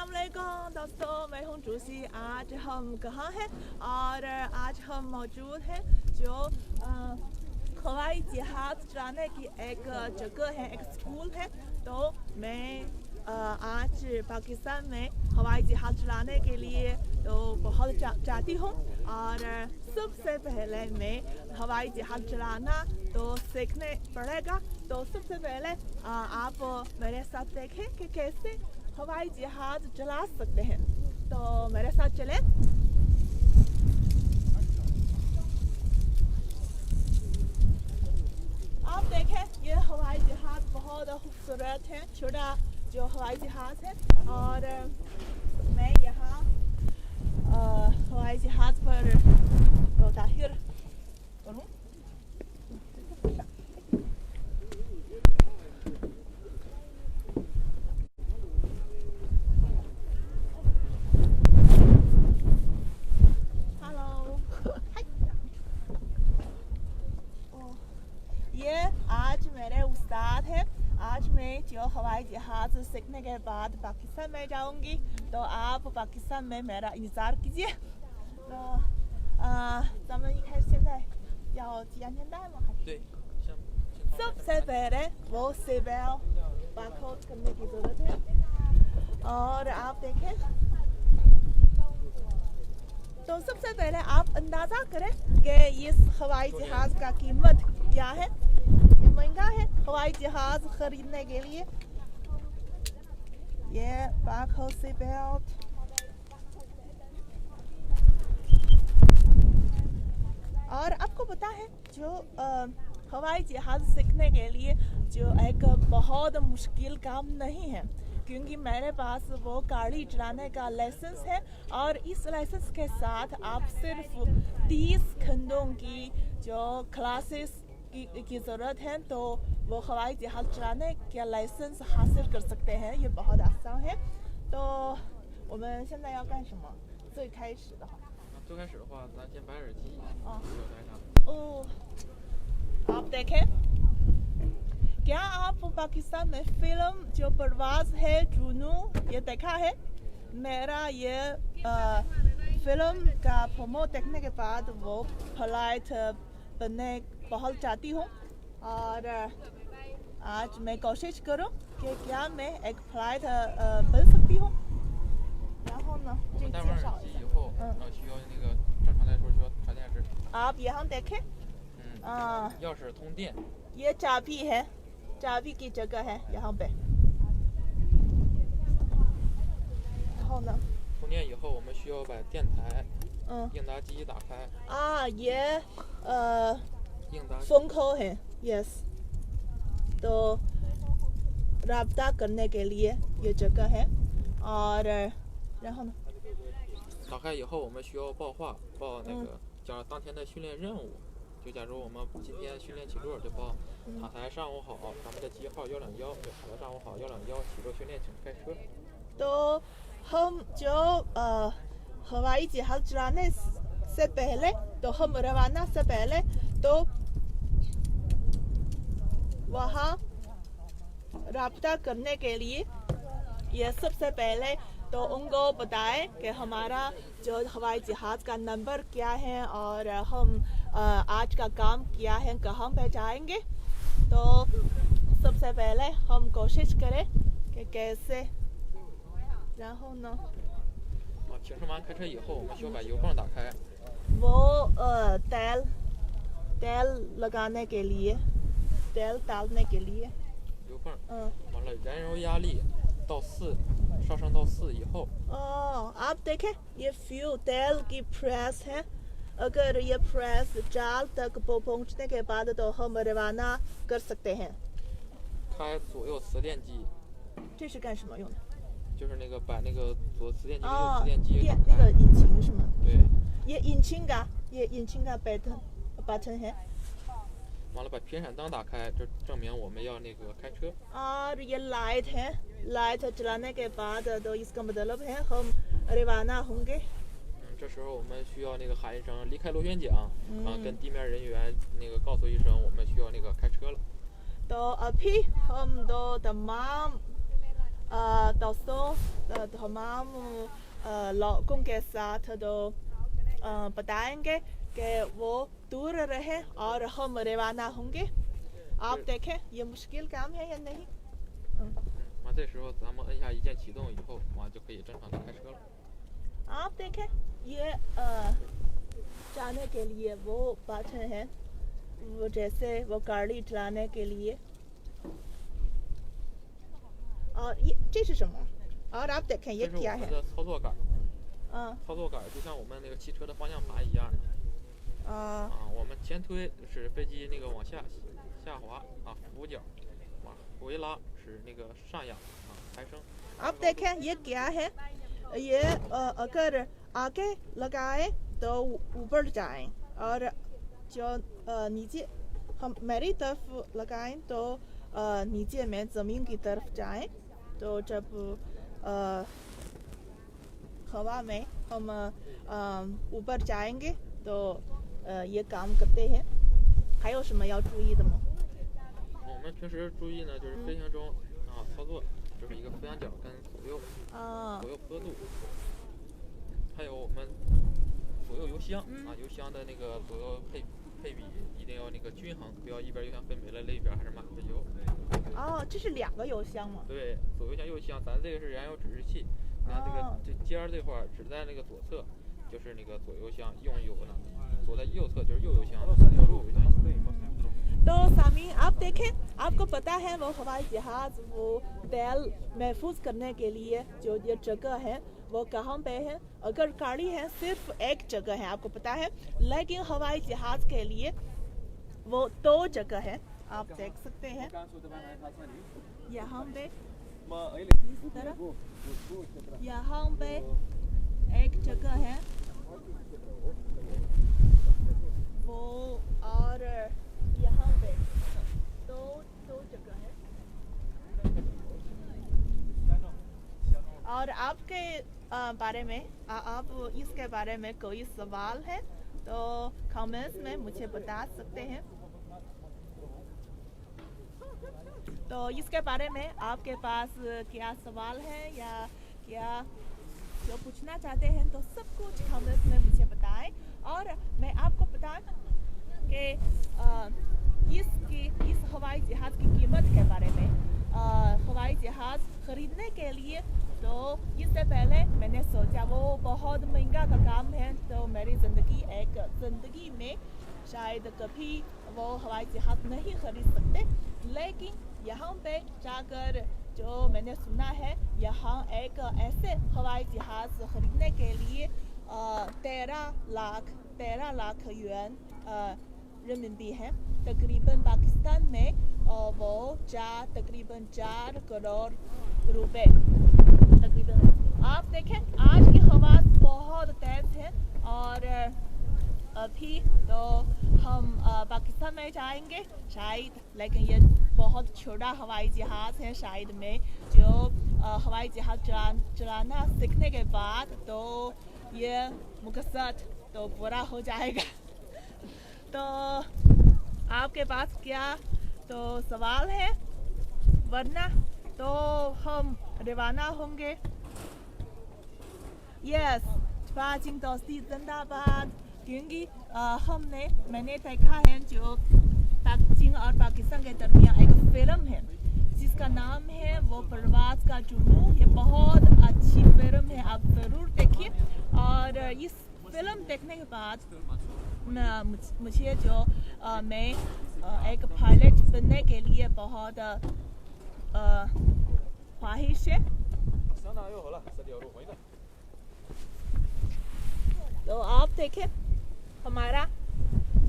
अस्सलामुअलैकुम दोस्तों, मैं हूं जूसी। आज हम कहाँ हैं और आज हम मौजूद हैं जो हवाई जहाज़ चलाने की एक जगह है, एक स्कूल है। तो मैं आज पाकिस्तान में हवाई जहाज़ चलाने के लिए तो बहुत चाहती हूँ और सबसे पहले मैं हवाई जहाज़ चलाना तो सीखने पड़ेगा। तो सबसे पहले आप मेरे साथ देखें कि कैसे हवाई जहाज़ चला सकते हैं। तो मेरे साथ चलें। आप देखें, ये हवाई जहाज़ बहुत खूबसूरत है, छोटा जो हवाई जहाज़ है। और मैं यहाँ हवाई जहाज़ पर तो ताहिर करूँ। ये आज मेरे उस्ताद हैं। आज मैं जो हवाई जहाज़ सीखने के बाद पाकिस्तान में जाऊंगी, तो आप पाकिस्तान में मेरा इंतज़ार कीजिए। तो咱们一开始现在要系安全带吗？还是对，像 सबसे पहले वो सीटबेल्ट बारकोड करने की ज़रूरत है। और आप देखें, तो सबसे पहले आप अंदाज़ा करें कि इस हवाई जहाज़ का कीमत क्या है। ये महंगा है हवाई जहाज़ खरीदने के लिए। ये बारकोड सीटबेल्ट और आपको पता है जो हवाई जहाज़ सीखने के लिए जो एक बहुत मुश्किल काम नहीं है, क्योंकि मेरे पास वो गाड़ी चलाने का लाइसेंस है। और इस लाइसेंस के साथ आप सिर्फ 30 घंटों की जो क्लासेस की ज़रूरत है, तो वो हवाई जहाज़ चलाने का लाइसेंस हासिल कर सकते हैं। ये बहुत आसान है। तो 我们现在要干什么？最开始的话。最开始的话，咱先把耳机戴上。आप देखें, क्या आप पाकिस्तान में फिल्म जो परवाज़ है जुनू ये देखा है? मेरा ये फिल्म का प्रोमो देखने के बाद वो फ्लाइट बनने बहुत चाहती हूँ। और आज मैं कोशिश करूँ कि क्या मैं एक फ्लाइट बन सकती हूँ। 然后呢，这介绍一下。以后需要那个正常来说需要插电池。आप यहाँ देखें, 钥匙通电。ये चाबी है, चाबी की जगह है यहाँ पे। 然后呢？充电以后，我们需要把电台应答机打开。ये 应答风口है, यस। तो राब्ता करने के लिए ये जगह है। और 然后呢？打开以后，我们需要报话，报那个讲当天的训练任务。就假如我们今天训练起落，就报塔台上午好，咱们的机号121，塔台上午好121，起落训练请开车。 तो हम जो हवाई जहाज़ चलाने से पहले, तो हम रवाना से पहले तो वहाँ राब्ता करने के लिए ये सबसे पहले तो उनको बताएं कि हमारा जो हवाई जहाज़ का नंबर क्या है और हम आज का काम क्या है, कहाँ पे जाएंगे। तो सबसे पहले हम कोशिश करें कि कैसे 然后呢？停车完开车以后，我们需要把油泵打开。वो तेल लगाने के लिए, तेल डालने के लिए 油泵。完了，燃油压力到4，上升到4以后。आप देखें, ये फ्यूल तेल की प्रेस है। अगर ये प्रेस जाल तक पहुंचने के बाद तो हम रवाना कर सकते हैं। 开左右磁电机。这是干什么用的？ 就是那个把那个左磁电机跟右磁电机打开。那个引擎是吗？对。ये引擎का बटन है। 完了，把偏闪灯打开，这证明我们要那个开车。और ये लाइट है, लाइट चलाने के बाद तो इसका मतलब है हम रवाना होंगे। 这时候我们需要那个喊一声离开螺旋桨，跟地面人员那个告诉一声我们需要那个开车了。तो अभी हम दो दोस्तों तमाम लोगों के साथ तो बताएंगे कि वो दूर रहे और हम रवाना होंगे। आप देखें ये मुश्किल काम है या नहीं। 这时候咱们摁下一键启动以后，就可以正常的开车了。 आप देखें ये जाने के लिए वो बटन है, वो जैसे वो गाड़ी चलाने के लिए। और ये是什么? और आप देखें ये क्या है? 这是我们的操作杆。操作杆就像我们那个汽车的方向盘一样的。我们前推使飞机那个往下滑扶脚，回拉使那个上扬抬升。 आप देखें ये क्या है? ये अगर आगे लगाए तो ऊपर जाएं और जो नीचे हम मेरी तरफ लगाएं तो नीचे में ज़मीन की तरफ जाएं। तो जब हवा में हम ऊपर जाएंगे तो ये काम करते हैं। 还有什么要注意的吗？ 我们平时注意呢，就是飞行中操作，就是一个俯仰角跟左右坡度，还有我们左右油箱油箱的那个左右配比一定要那个均衡，不要一边油箱分没了，另一边还是满的油。这是2个油箱吗？对，左右箱右箱，咱这个是燃油指示器，那这个尖儿这块儿只在那个左侧，就是那个左油箱用油的，左在右侧就是右油箱，右油箱。 तो सामी आप देखें, आपको पता है वो हवाई जहाज़ वो तेल महफूज करने के लिए जो ये जगह है वो कहाँ पे है? अगर गाड़ी है सिर्फ एक जगह है आपको पता है, लेकिन हवाई जहाज़ के लिए वो 2 जगह है। आप देख सकते हैं यहाँ पे इस तरह, यहाँ पे एक जगह है वो, और यहाँ पे दो जगह है। और आपके बारे में आप इसके बारे में कोई सवाल है तो कमेंट्स में मुझे बता सकते हैं। तो इसके बारे में आपके पास क्या सवाल है या क्या जो पूछना चाहते हैं तो सब कुछ कमेंट्स में मुझे बताएं। और मैं आपको बताऊं कि इस हवाई जहाज़ की कीमत के बारे में। हवाई जहाज़ ख़रीदने के लिए तो इससे पहले मैंने सोचा वो बहुत महंगा का काम है, तो मेरी ज़िंदगी में शायद कभी वो हवाई जहाज़ नहीं ख़रीद सकते। लेकिन यहाँ पे जाकर जो मैंने सुना है, यहाँ एक ऐसे हवाई जहाज़ ख़रीदने के लिए 13 लाख युआन renminbi है, तकरीबन पाकिस्तान में वो तकरीबन 4 करोड़ रुपए तकरीबन। आप देखें आज की हवा बहुत तेज़ है और अभी तो हम पाकिस्तान में जाएंगे शायद, लेकिन ये बहुत छोटा हवाई जहाज़ है। शायद में जो हवाई जहाज़ चलाना सीखने के बाद तो ये मकसद तो पूरा हो जाएगा। तो आपके पास क्या तो सवाल है? वरना तो हम रवाना होंगे। यस, पाजिंग दोस्ती जिंदाबाद। क्योंकि मैंने देखा है जो चीन और पाकिस्तान के दरमियान एक फिल्म है जिसका नाम है वो प्रवास का जुनून। ये बहुत अच्छी फिल्म है, आप ज़रूर देखिए। और इस फिल्म देखने के बाद मुझे जो मैं एक पायलट बनने के लिए बहुत ख्वाहिश है। तो आप देखें हमारा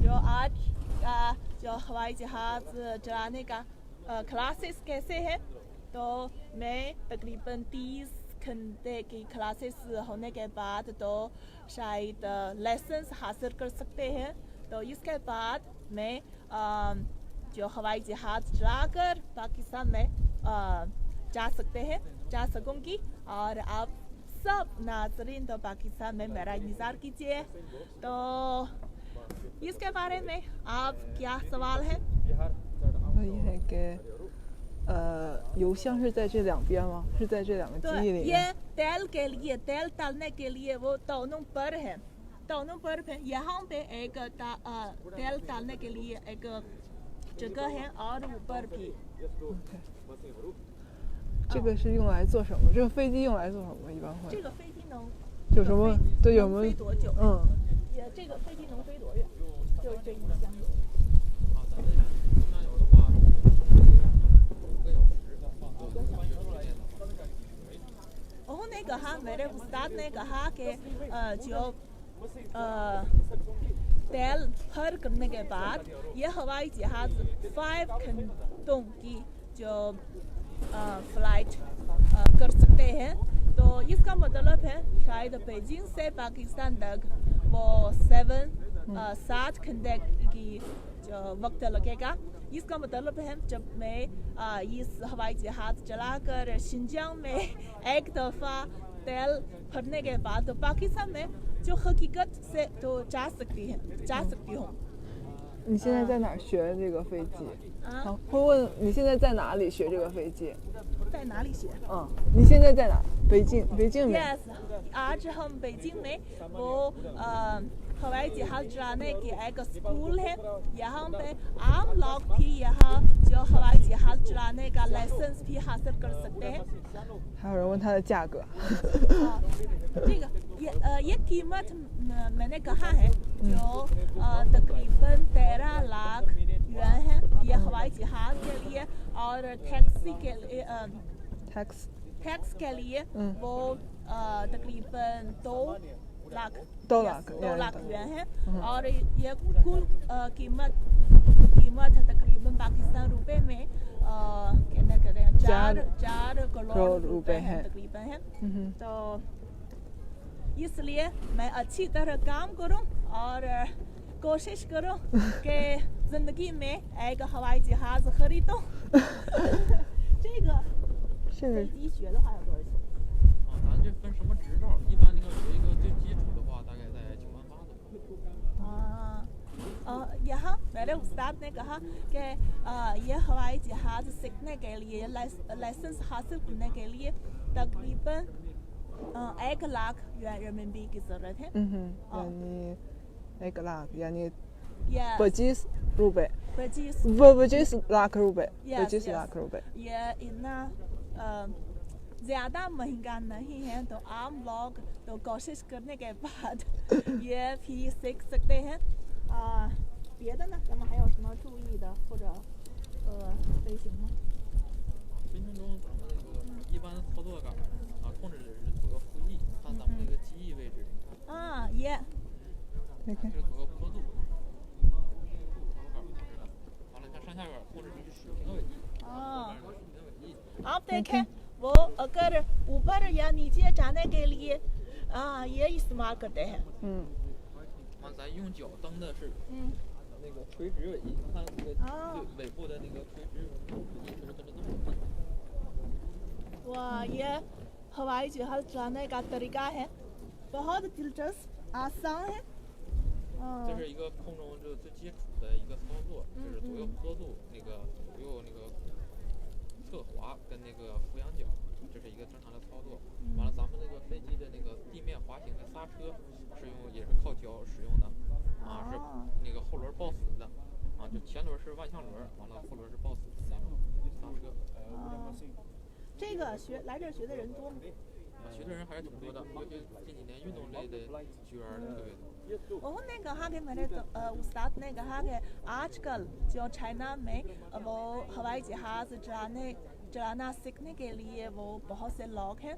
जो आज का जो हवाई जहाज़ चलाने का क्लासेस कैसे है। तो मैं तकरीबन 30 घंटे की क्लासेस होने के बाद तो शायद लेसन्स हासिल कर सकते हैं। तो इसके बाद मैं जो हवाई जहाज़ चलाकर पाकिस्तान में जा सकूँगी। और आप सब नाज़रीन तो पाकिस्तान में मेरा इंतज़ार कीजिए। तो इसके बारे में आप क्या सवाल है? ये है कि 油箱是在这两边吗？是在这两个机翼里 ये 面？ तेल के लिए तेल डालने के लिए वो दोनों पर है, दोनों पर है। यहाँ पे एक तेल डालने के लिए एक जगह है और ऊपर भी। 这个是用来做什么？这个飞机用来做什么？一般会这个飞机能有什么？对，有什么飞？多久？也这个飞机能飞多远？就是这一箱油。啊，咱们酱油的话，5个小时और ने कहा, मेरे उस्ताद ने कहा कि जो तेल भर करने के बाद ये हवाई जहाज 5 घंटों की जो फ्लाइट कर सकते हैं। तो इसका मतलब है शायद बीजिंग से पाकिस्तान तक वो 7 घंटे की जो वक्त लगेगा। इसका मतलब है जब मैं इस हवाई जहाज चलाकर शिनजियांग में एक दफ़ा तेल भरने के बाद तो पाकिस्तान में जो हकीकत से तो जा सकती हूँ। 你现在在哪儿学这个飞机？啊，好，会问你现在在哪里学这个飞机？在哪里学你现在在哪？北京没？ ？Yes， आज हम बीजिंग में वो हवाई जहाज चलाने की एक स्कूल है। यहाँ पे आम लोग भी यहाँ जो हवाई जहाज चलाने का लाइसेंस भी हासिल कर सकते हैं। 还有人问它的价格。这个ये कीमत मैंने कहा है जो तकरीबन 13 लाख yuan है ये हवाई जहाज के लिए, और टैक्सी के लिए टैक्स के लिए वो तकरीबन 2 लाख yuan है। और ये कुल कीमत तकरीबन पाकिस्तान रुपए में कहते हैं 4 करोड़ रुपए हैं तकरीबन है। तो इसलिए मैं अच्छी तरह काम करूं और कोशिश करूं कि जिंदगी में एक हवाई जहाज खरीदूं। 这个飞机学的话要多少钱？啊，咱这分什么执照？一般那个学一个最基础的话，大概在9万8左右。यहाँ मेरे उस्ताद ने कहा कि ये हवाई जहाज सीखने के लिए लाइसेंस हासिल करने के लिए तकरीबन 1 लाख yuan renminbi की ज़रूरत है। यानी 1 लाख यानी Yes, 25 रुपए 25 लाख रुपए। Yes, 25 yes. लाख रुपए। ये इतना ज़्यादा महंगा नहीं है, तो आम लोग तो कोशिश करने के बाद ये भी सीख सकते हैं। 别的呢，咱们还有什么注意的或者飞行吗？飞行中咱们那个一般操作杆控制是左右副翼，看咱们这个机翼位置，也你看这是左右坡度，操作杆控制的。完了，看上下杆控制是水平的尾翼。水平的尾翼。आप देखें वो अगर ऊपर या नीचे जाने के लिए ये इस्तेमाल करते हैं। 完，咱用脚蹬的是那个垂直尾翼，看那个尾部的那个垂直尾翼是跟着动的。वाह, ये हवाई जहाज चलाने का तरीका है, बहुत दिलचस्प आसान है। 这是一个空中就最基础的一个操作，就是左右坡度那个左右那个侧滑跟那个俯仰角，这是一个正常的操作。完了，咱们那个飞机的那个地面滑行的刹车是也是靠脚使用的，是那个后轮抱死的，就前轮是万向轮，完了后轮是抱死的那种刹车。这个来这儿学的人多吗？学的人还是挺多的，尤其近几年运动类的学员特别多。उन्होंने कहा कि मेरे उस्ताद ने कहा कि आजकल जो चाइना में वो हवाई जहाज चलाना सीखने के लिए वो बहुत से लोग हैं,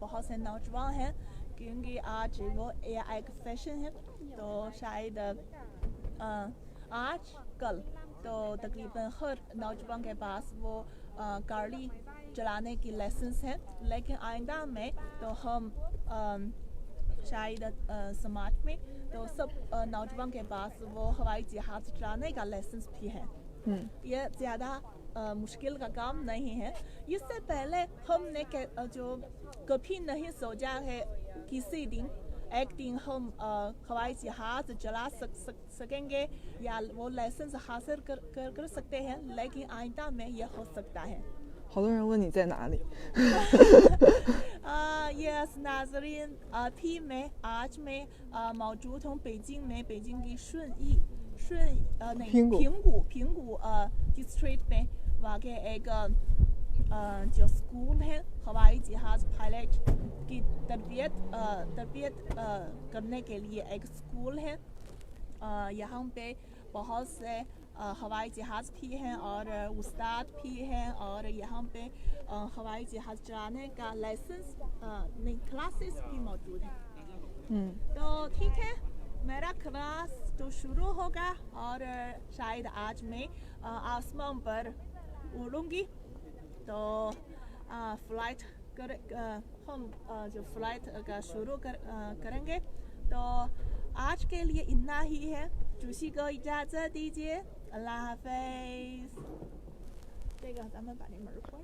बहुत से नौजवान हैं, क्योंकि आज वो एक फैशन है। तो शायद आजकल तो तकरीबन हर नौजवान के पास वो गाड़ी चलाने की लाइसेंस है, लेकिन आइंदा में तो हम शायद समाज में तो सब नौजवान के पास वो हवाई जहाज चलाने का लाइसेंस भी है। ये ज़्यादा मुश्किल का काम नहीं है। इससे पहले हमने जो कभी नहीं सोचा है किसी दिन एक दिन हम हवाई जहाज चला सकेंगे या वो लाइसेंस हासिल कर सकते हैं, लेकिन आइंदा में यह हो सकता है।好多人问你在哪里。Yes, नाज़रीन, थी मैं आज मैं मौजूद हूँ बेजिंग में, बेजिंग की平谷डिस्ट्रिक्ट में वाक़ एक जो स्कूल है हवाई जहाज़ पायलट की तरबियत करने के लिए एक स्कूल है। यहाँ पे बहुत से हवाई जहाज़ भी हैं और उस्ताद भी हैं, और यहाँ पे हवाई जहाज़ चलाने का लाइसेंस क्लासेस भी मौजूद हैं। तो ठीक है, मेरा क्लास तो शुरू होगा और शायद आज मैं आसमान पर उड़ूंगी। तो फ्लाइट हम जो फ्लाइट का शुरू करेंगे। तो आज के लिए इतना ही है, जुसी को इजाज़त दीजिए, अल्लाह हाफ़िज़।这个咱们把这门关。